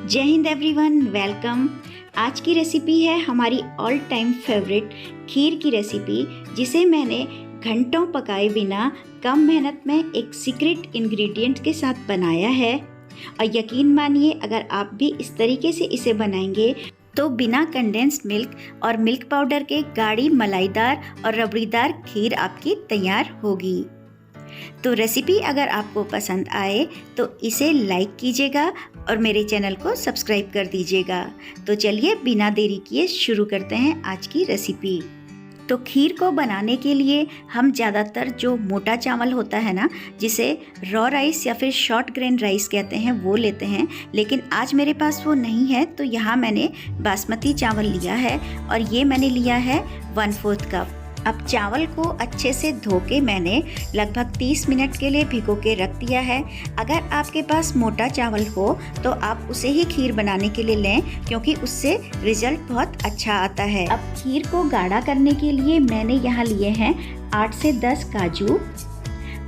जय Hind everyone, welcome. आज की रेसिपी है हमारी ऑल टाइम फेवरेट खीर की रेसिपी, जिसे मैंने घंटों पकाए बिना कम मेहनत में एक सीक्रेट इंग्रेडिएंट के साथ बनाया है। और यकीन मानिए, अगर आप भी इस तरीके से इसे बनाएंगे तो बिना कंडेंस्ड मिल्क और मिल्क पाउडर के गाढ़ी मलाईदार और रबड़ीदार खीर आपकी तैयार होगी। तो रेसिपी अगर आपको पसंद आए तो इसे लाइक कीजिएगा और मेरे चैनल को सब्सक्राइब कर दीजिएगा। तो चलिए बिना देरी किए शुरू करते हैं आज की रेसिपी। तो खीर को बनाने के लिए हम ज़्यादातर जो मोटा चावल होता है ना, जिसे रॉ राइस या फिर शॉर्ट ग्रेन राइस कहते हैं, वो लेते हैं। लेकिन आज मेरे पास वो नहीं है, तो यहाँ मैंने बासमती चावल लिया है और ये मैंने लिया है 1/4 कप। अब चावल को अच्छे से धो के मैंने लगभग 30 मिनट के लिए भिगो के रख दिया है। अगर आपके पास मोटा चावल हो तो आप उसे ही खीर बनाने के लिए लें, क्योंकि उससे रिजल्ट बहुत अच्छा आता है। अब खीर को गाढ़ा करने के लिए मैंने यहाँ लिए हैं 8 से 10 काजू।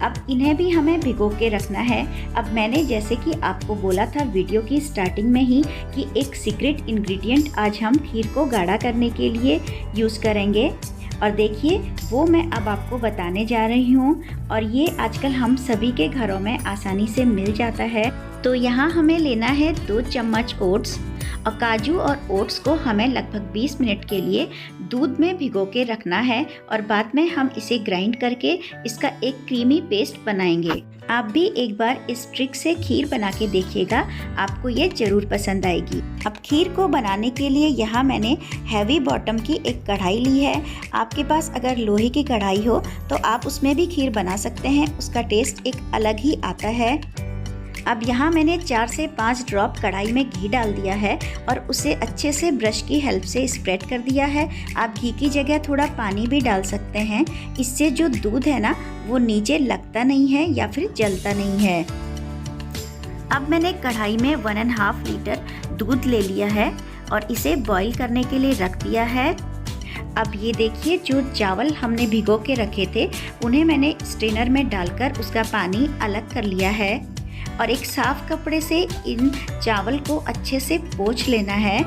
अब इन्हें भी हमें भिगो के रखना है। अब मैंने जैसे कि आपको बोला था वीडियो की स्टार्टिंग में ही कि एक सीक्रेट इंग्रेडिएंट आज हम खीर को गाढ़ा करने के लिए यूज़ करेंगे, और देखिए वो मैं अब आपको बताने जा रही हूँ। और ये आजकल हम सभी के घरों में आसानी से मिल जाता है। तो यहाँ हमें लेना है 2 चम्मच ओट्स, और काजू और ओट्स को हमें लगभग 20 मिनट के लिए दूध में भिगो के रखना है, और बाद में हम इसे ग्राइंड करके इसका एक क्रीमी पेस्ट बनाएंगे। आप भी एक बार इस ट्रिक से खीर बना के देखिएगा, आपको ये ज़रूर पसंद आएगी। अब खीर को बनाने के लिए यहाँ मैंने हैवी बॉटम की एक कढ़ाई ली है। आपके पास अगर लोहे की कढ़ाई हो तो आप उसमें भी खीर बना सकते हैं, उसका टेस्ट एक अलग ही आता है। अब यहाँ मैंने 4 से 5 ड्रॉप कढ़ाई में घी डाल दिया है और उसे अच्छे से ब्रश की हेल्प से स्प्रेड कर दिया है। आप घी की जगह थोड़ा पानी भी डाल सकते हैं, इससे जो दूध है ना वो नीचे लगता नहीं है या फिर जलता नहीं है। अब मैंने कढ़ाई में 1.5 लीटर दूध ले लिया है और इसे बॉईल करने के लिए रख दिया है। अब ये देखिए, जो चावल हमने भिगो के रखे थे उन्हें मैंने स्ट्रेनर में डालकर उसका पानी अलग कर लिया है, और एक साफ कपड़े से इन चावल को अच्छे से पोंछ लेना है,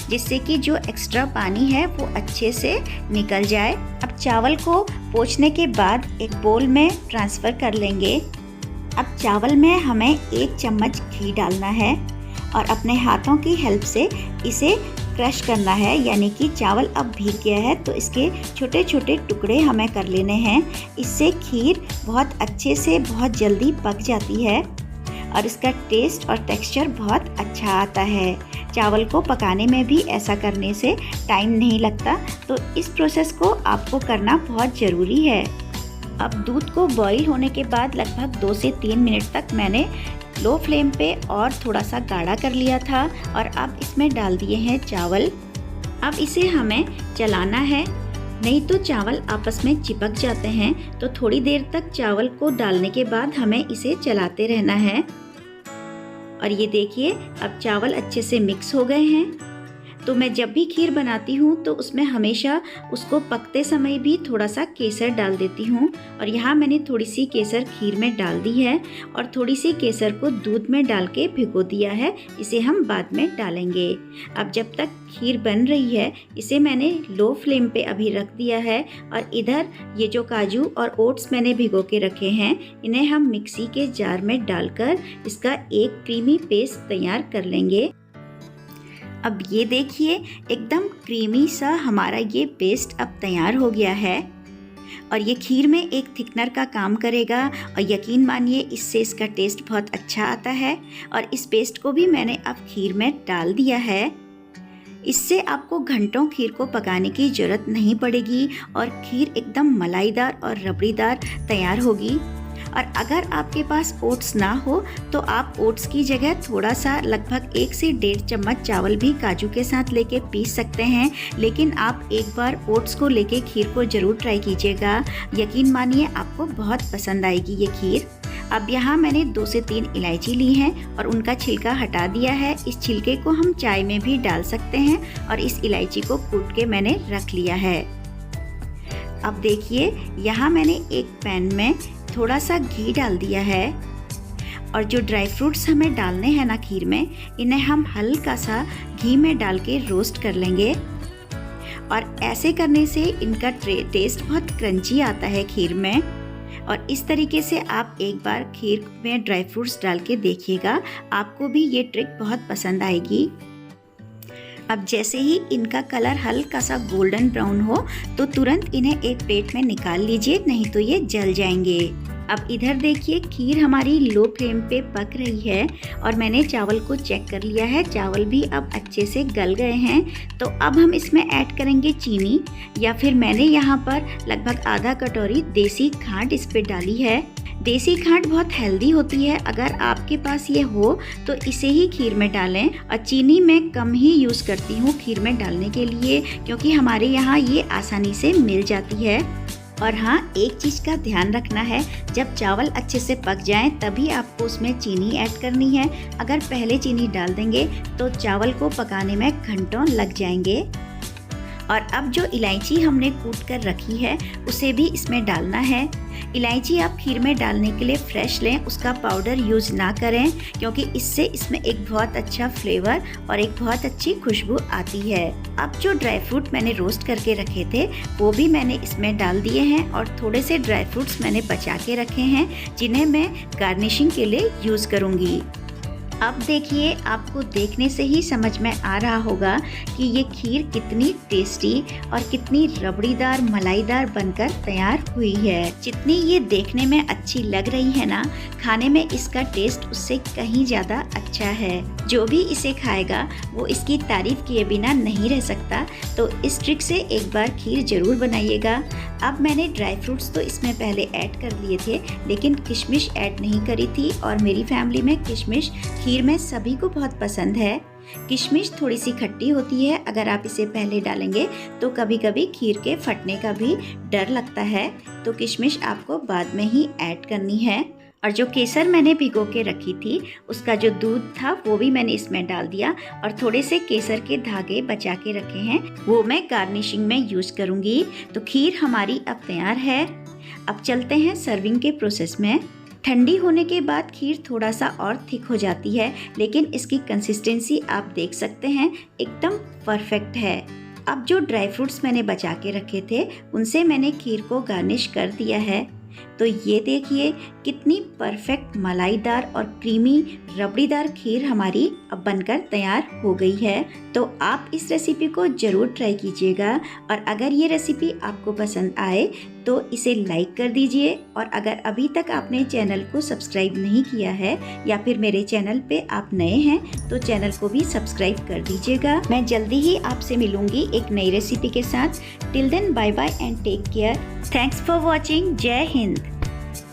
जिससे कि जो एक्स्ट्रा पानी है वो अच्छे से निकल जाए। अब चावल को पोंछने के बाद एक बोल में ट्रांसफ़र कर लेंगे। अब चावल में हमें 1 चम्मच घी डालना है और अपने हाथों की हेल्प से इसे क्रश करना है, यानी कि चावल अब भीग गया है तो इसके छोटे छोटे टुकड़े हमें कर लेने हैं। इससे खीर बहुत अच्छे से बहुत जल्दी पक जाती है और इसका टेस्ट और टेक्सचर बहुत अच्छा आता है। चावल को पकाने में भी ऐसा करने से टाइम नहीं लगता, तो इस प्रोसेस को आपको करना बहुत ज़रूरी है। अब दूध को बॉईल होने के बाद लगभग 2 से 3 मिनट तक मैंने लो फ्लेम पे और थोड़ा सा गाढ़ा कर लिया था, और अब इसमें डाल दिए हैं चावल। अब इसे हमें चलाना है, नहीं तो चावल आपस में चिपक जाते हैं। तो थोड़ी देर तक चावल को डालने के बाद हमें इसे चलाते रहना है। और ये देखिए, अब चावल अच्छे से मिक्स हो गए हैं। तो मैं जब भी खीर बनाती हूँ तो उसमें हमेशा उसको पकते समय भी थोड़ा सा केसर डाल देती हूँ, और यहाँ मैंने थोड़ी सी केसर खीर में डाल दी है और थोड़ी सी केसर को दूध में डाल के भिगो दिया है। इसे हम बाद में डालेंगे। अब जब तक खीर बन रही है, इसे मैंने लो फ्लेम पे अभी रख दिया है, और इधर ये जो काजू और ओट्स मैंने भिगो के रखे हैं, इन्हें हम मिक्सी के जार में डालकर इसका एक क्रीमी पेस्ट तैयार कर लेंगे। अब ये देखिए, एकदम क्रीमी सा हमारा ये पेस्ट अब तैयार हो गया है, और ये खीर में एक थिकनर का काम करेगा, और यकीन मानिए इससे इसका टेस्ट बहुत अच्छा आता है। और इस पेस्ट को भी मैंने अब खीर में डाल दिया है। इससे आपको घंटों खीर को पकाने की ज़रूरत नहीं पड़ेगी और खीर एकदम मलाईदार और रबड़ीदार तैयार होगी। और अगर आपके पास ओट्स ना हो तो आप ओट्स की जगह थोड़ा सा लगभग 1 से 1.5 चम्मच चावल भी काजू के साथ लेके पीस सकते हैं। लेकिन आप एक बार ओट्स को लेके खीर को ज़रूर ट्राई कीजिएगा, यकीन मानिए आपको बहुत पसंद आएगी ये खीर। अब यहाँ मैंने 2 से 3 इलायची ली हैं और उनका छिलका हटा दिया है। इस छिलके को हम चाय में भी डाल सकते हैं, और इस इलायची को कूट के मैंने रख लिया है। अब देखिए, यहाँ मैंने एक पैन में थोड़ा सा घी डाल दिया है, और जो ड्राई फ्रूट्स हमें डालने हैं ना खीर में, इन्हें हम हल्का सा घी में डाल के रोस्ट कर लेंगे। और ऐसे करने से इनका टेस्ट बहुत क्रंची आता है खीर में। और इस तरीके से आप एक बार खीर में ड्राई फ्रूट्स डाल के देखिएगा, आपको भी ये ट्रिक बहुत पसंद आएगी। अब जैसे ही इनका कलर हल्का सा गोल्डन ब्राउन हो तो तुरंत इन्हें एक प्लेट में निकाल लीजिए, नहीं तो ये जल जाएंगे। अब इधर देखिए खीर हमारी लो फ्लेम पे पक रही है और मैंने चावल को चेक कर लिया है, चावल भी अब अच्छे से गल गए हैं। तो अब हम इसमें ऐड करेंगे चीनी, या फिर मैंने यहाँ पर लगभग आधा कटोरी देसी खांड इस पे डाली है। देसी खांड बहुत हेल्दी होती है, अगर आपके पास ये हो तो इसे ही खीर में डालें। और चीनी मैं कम ही यूज़ करती हूँ खीर में डालने के लिए, क्योंकि हमारे यहाँ ये आसानी से मिल जाती है। और हाँ, एक चीज़ का ध्यान रखना है, जब चावल अच्छे से पक जाएं तभी आपको उसमें चीनी ऐड करनी है। अगर पहले चीनी डाल देंगे तो चावल को पकाने में घंटों लग जाएंगे। और अब जो इलायची हमने कूट कर रखी है उसे भी इसमें डालना है। इलायची आप खीर में डालने के लिए फ्रेश लें, उसका पाउडर यूज़ ना करें, क्योंकि इससे इसमें एक बहुत अच्छा फ्लेवर और एक बहुत अच्छी खुशबू आती है। अब जो ड्राई फ्रूट मैंने रोस्ट करके रखे थे वो भी मैंने इसमें डाल दिए हैं, और थोड़े से ड्राई फ्रूट्स मैंने बचा के रखे हैं जिन्हें मैं गार्निशिंग के लिए यूज़ करूँगी। अब देखिए, आपको देखने से ही समझ में आ रहा होगा कि ये खीर कितनी टेस्टी और कितनी रबड़ीदार मलाईदार बनकर तैयार हुई है। जितनी ये देखने में अच्छी लग रही है ना, खाने में इसका टेस्ट उससे कहीं ज़्यादा अच्छा है। जो भी इसे खाएगा वो इसकी तारीफ किए बिना नहीं रह सकता। तो इस ट्रिक से एक बार खीर ज़रूर बनाइएगा। अब मैंने ड्राई फ्रूट्स तो इसमें पहले ऐड कर लिए थे, लेकिन किशमिश ऐड नहीं करी थी, और मेरी फैमिली में किशमिश खीर में सभी को बहुत पसंद है। किशमिश थोड़ी सी खट्टी होती है, अगर आप इसे पहले डालेंगे तो कभी कभी खीर के फटने का भी डर लगता है, तो किशमिश आपको बाद में ही ऐड करनी है। और जो केसर मैंने भिगो के रखी थी उसका जो दूध था वो भी मैंने इसमें डाल दिया, और थोड़े से केसर के धागे बचा के रखे हैं, वो मैं गार्निशिंग में यूज़ करूँगी। तो खीर हमारी अब तैयार है। अब चलते हैं सर्विंग के प्रोसेस में। ठंडी होने के बाद खीर थोड़ा सा और थिक हो जाती है, लेकिन इसकी कंसिस्टेंसी आप देख सकते हैं एकदम परफेक्ट है। अब जो ड्राई फ्रूट्स मैंने बचा के रखे थे उनसे मैंने खीर को गार्निश कर दिया है। तो ये देखिए कितनी परफेक्ट मलाईदार और क्रीमी रबड़ीदार खीर हमारी अब बनकर तैयार हो गई है। तो आप इस रेसिपी को ज़रूर ट्राई कीजिएगा, और अगर ये रेसिपी आपको पसंद आए तो इसे लाइक कर दीजिए। और अगर अभी तक आपने चैनल को सब्सक्राइब नहीं किया है, या फिर मेरे चैनल पे आप नए हैं, तो चैनल को भी सब्सक्राइब कर दीजिएगा। मैं जल्दी ही आपसे मिलूंगी एक नई रेसिपी के साथ। Till then, bye bye and take care. Thanks for watching. जय हिंद।